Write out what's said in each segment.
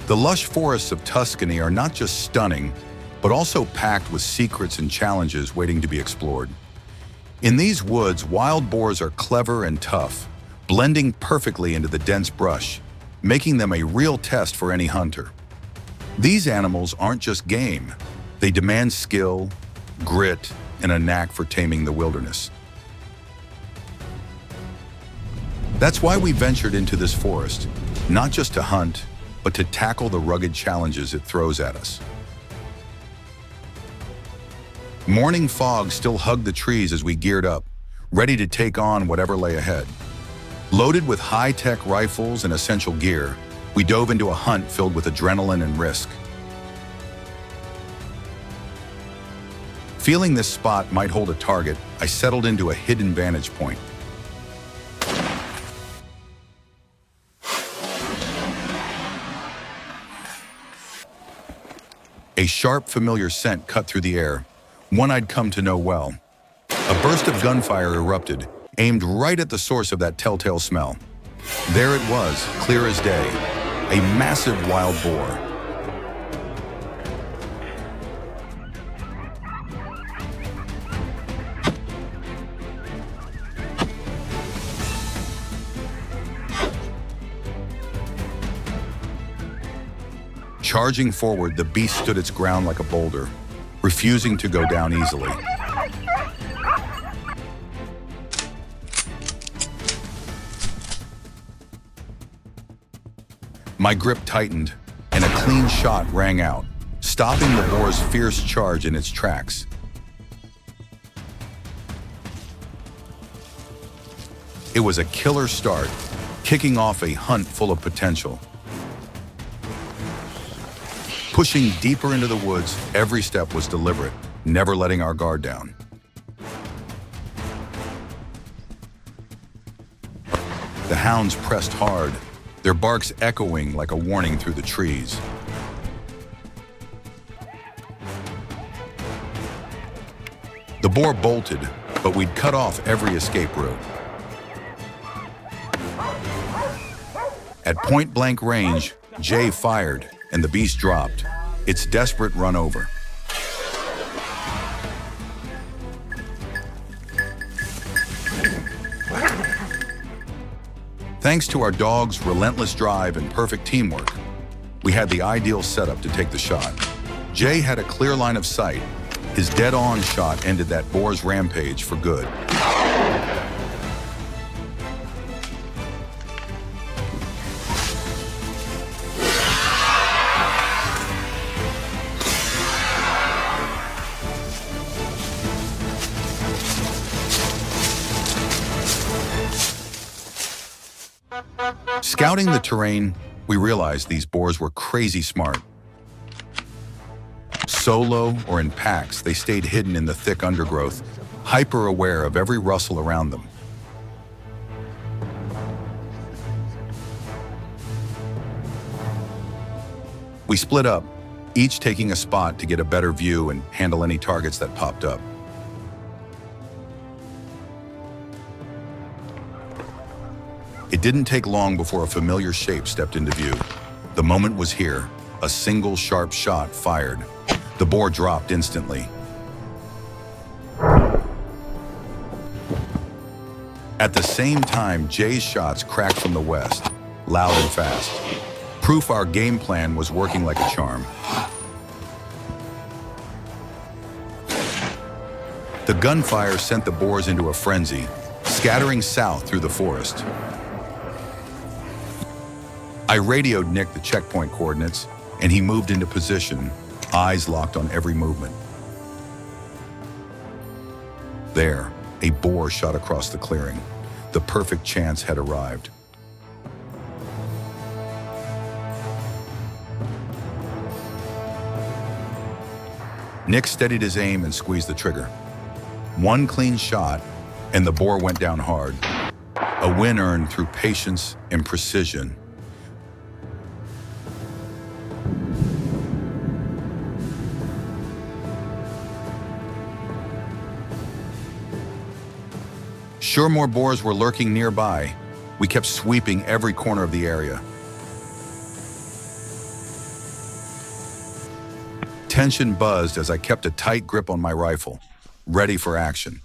The lush forests of Tuscany are not just stunning, but also packed with secrets and challenges waiting to be explored. In these woods, wild boars are clever and tough, blending perfectly into the dense brush, making them a real test for any hunter. These animals aren't just game. They demand skill, grit, and a knack for taming the wilderness. That's why we ventured into this forest, not just to hunt, but to tackle the rugged challenges it throws at us. Morning fog still hugged the trees as we geared up, ready to take on whatever lay ahead. Loaded with high-tech rifles and essential gear, we dove into a hunt filled with adrenaline and risk. Feeling this spot might hold a target, I settled into a hidden vantage point. A sharp, familiar scent cut through the air, one I'd come to know well. A burst of gunfire erupted, aimed right at the source of that telltale smell. There it was, clear as day, a massive wild boar. Charging forward, the beast stood its ground like a boulder, refusing to go down easily. My grip tightened, and a clean shot rang out, stopping the boar's fierce charge in its tracks. It was a killer start, kicking off a hunt full of potential. Pushing deeper into the woods, every step was deliberate, never letting our guard down. The hounds pressed hard, their barks echoing like a warning through the trees. The boar bolted, but we'd cut off every escape route. At point-blank range, Jay fired, and the beast dropped, its desperate run over. Thanks to our dog's relentless drive and perfect teamwork, we had the ideal setup to take the shot. Jay had a clear line of sight. His dead-on shot ended that boar's rampage for good. Scouting the terrain, we realized these boars were crazy smart. Solo or in packs, they stayed hidden in the thick undergrowth, hyper-aware of every rustle around them. We split up, each taking a spot to get a better view and handle any targets that popped up. It didn't take long before a familiar shape stepped into view. The moment was here, a single sharp shot fired. The boar dropped instantly. At the same time, Jay's shots cracked from the west, loud and fast. Proof our game plan was working like a charm. The gunfire sent the boars into a frenzy, scattering south through the forest. I radioed Nick the checkpoint coordinates, and he moved into position, eyes locked on every movement. There, a boar shot across the clearing. The perfect chance had arrived. Nick steadied his aim and squeezed the trigger. One clean shot, and the boar went down hard. A win earned through patience and precision. Sure more boars were lurking nearby, we kept sweeping every corner of the area. Tension buzzed as I kept a tight grip on my rifle, ready for action.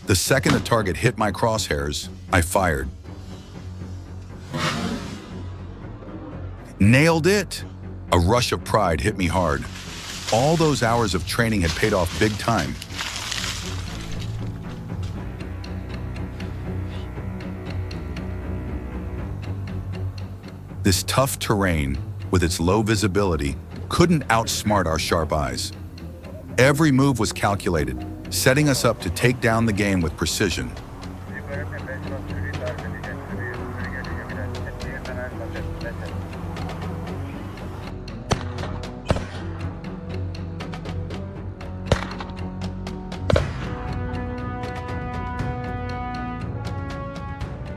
The second a target hit my crosshairs, I fired. Nailed it! A rush of pride hit me hard. All those hours of training had paid off big time. This tough terrain, with its low visibility, couldn't outsmart our sharp eyes. Every move was calculated, setting us up to take down the game with precision.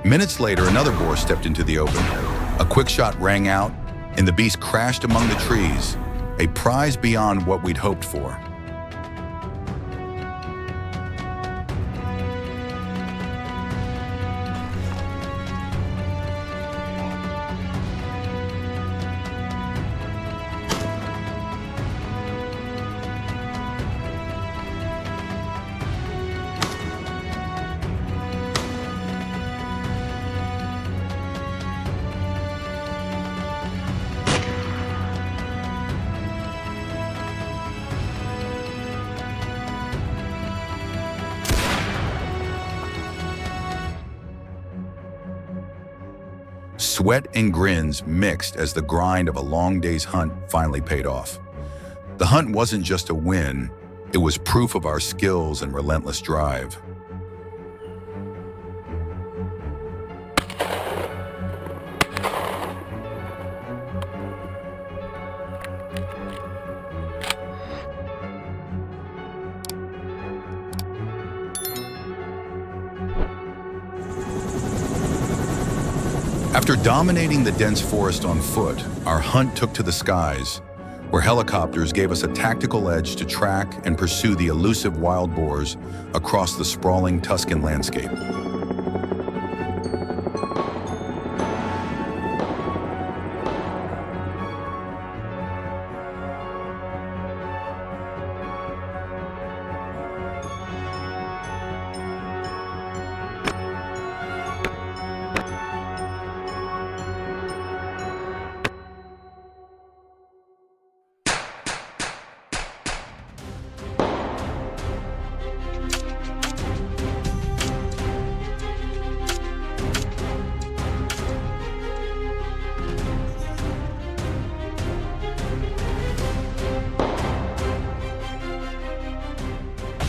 Minutes later, another boar stepped into the open. A quick shot rang out, and the beast crashed among the trees, a prize beyond what we'd hoped for. Sweat and grins mixed as the grind of a long day's hunt finally paid off. The hunt wasn't just a win, it was proof of our skills and relentless drive. After dominating the dense forest on foot, our hunt took to the skies, where helicopters gave us a tactical edge to track and pursue the elusive wild boars across the sprawling Tuscan landscape.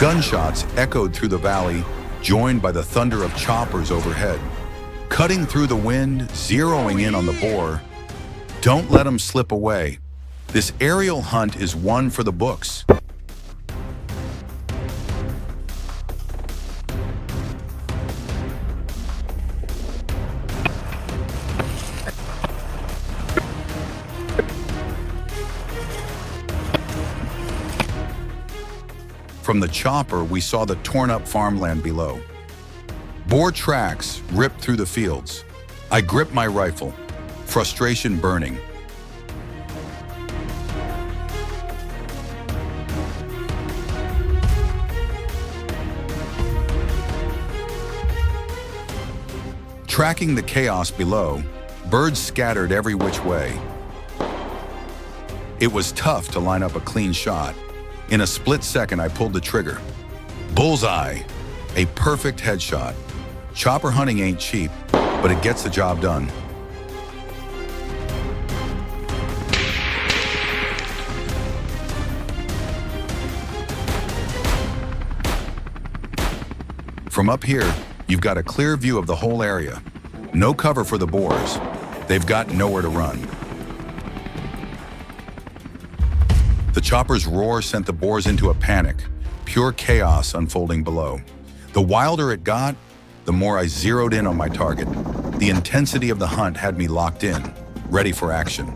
Gunshots echoed through the valley, joined by the thunder of choppers overhead. Cutting through the wind, zeroing in on the boar. Don't let them slip away. This aerial hunt is one for the books. From the chopper, we saw the torn-up farmland below. Boar tracks ripped through the fields. I gripped my rifle, frustration burning. Tracking the chaos below, birds scattered every which way. It was tough to line up a clean shot. In a split second, I pulled the trigger. Bullseye! A perfect headshot. Chopper hunting ain't cheap, but it gets the job done. From up here, you've got a clear view of the whole area. No cover for the boars. They've got nowhere to run. The chopper's roar sent the boars into a panic, pure chaos unfolding below. The wilder it got, the more I zeroed in on my target. The intensity of the hunt had me locked in, ready for action.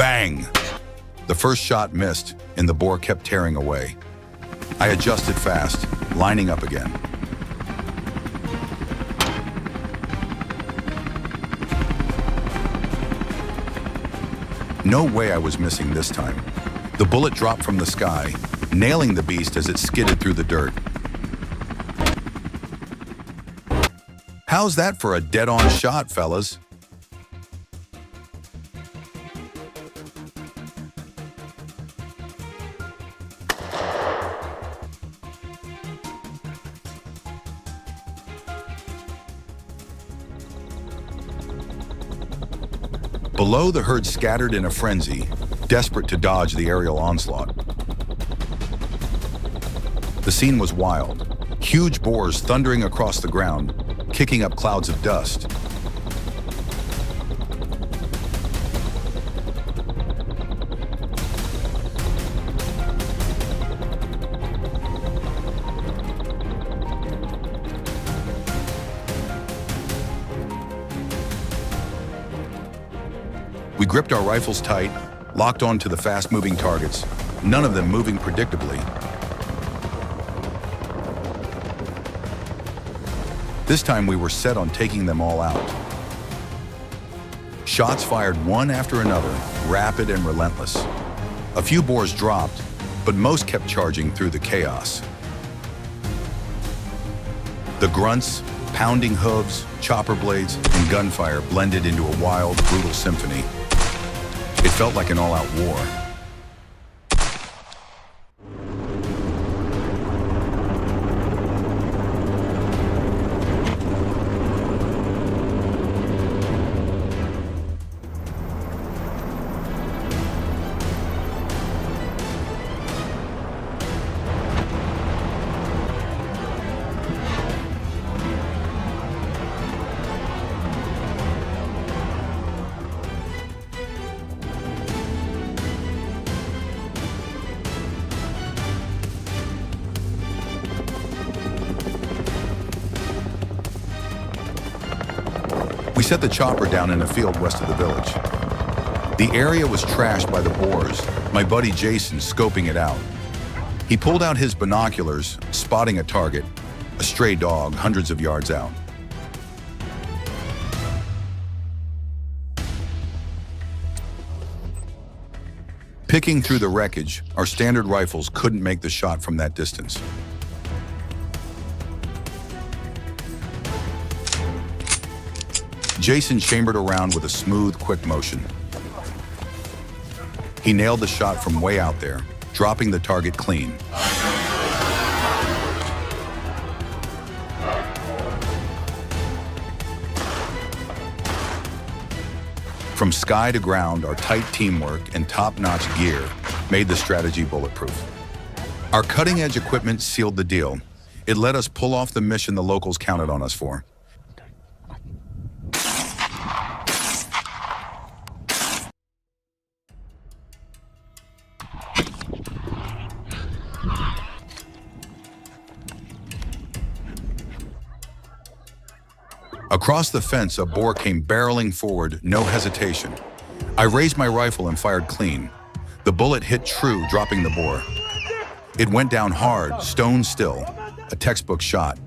Bang! The first shot missed, and the boar kept tearing away. I adjusted fast, lining up again. No way I was missing this time. The bullet dropped from the sky, nailing the beast as it skidded through the dirt. How's that for a dead-on shot, fellas? Below, the herd scattered in a frenzy, desperate to dodge the aerial onslaught. The scene was wild. Huge boars thundering across the ground, kicking up clouds of dust. We gripped our rifles tight, locked onto the fast-moving targets, none of them moving predictably. This time we were set on taking them all out. Shots fired one after another, rapid and relentless. A few boars dropped, but most kept charging through the chaos. The grunts, pounding hooves, chopper blades, and gunfire blended into a wild, brutal symphony. It felt like an all-out war. We set the chopper down in a field west of the village. The area was trashed by the boars, my buddy Jason scoping it out. He pulled out his binoculars, spotting a target, a stray dog hundreds of yards out. Picking through the wreckage, our standard rifles couldn't make the shot from that distance. Jason chambered around with a smooth, quick motion. He nailed the shot from way out there, dropping the target clean. From sky to ground, our tight teamwork and top-notch gear made the strategy bulletproof. Our cutting-edge equipment sealed the deal. It let us pull off the mission the locals counted on us for. Across the fence, a boar came barreling forward, no hesitation. I raised my rifle and fired clean. The bullet hit true, dropping the boar. It went down hard, stone still, a textbook shot.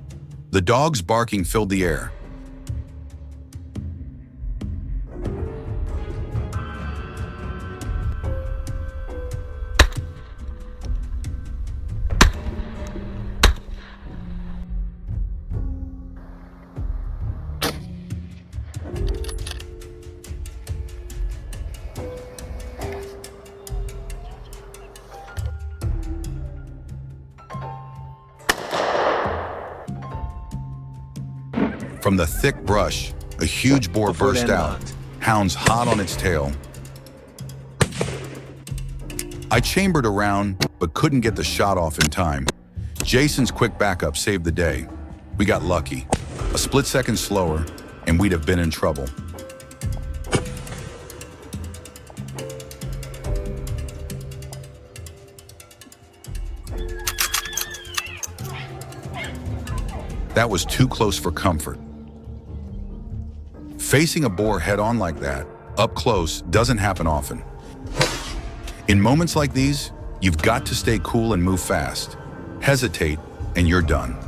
The dog's barking filled the air. From the thick brush, a huge boar burst out, hounds hot on its tail. I chambered around, but couldn't get the shot off in time. Jason's quick backup saved the day. We got lucky. A split second slower, and we'd have been in trouble. That was too close for comfort. Facing a boar head-on like that, up close, doesn't happen often. In moments like these, you've got to stay cool and move fast. Hesitate, and you're done.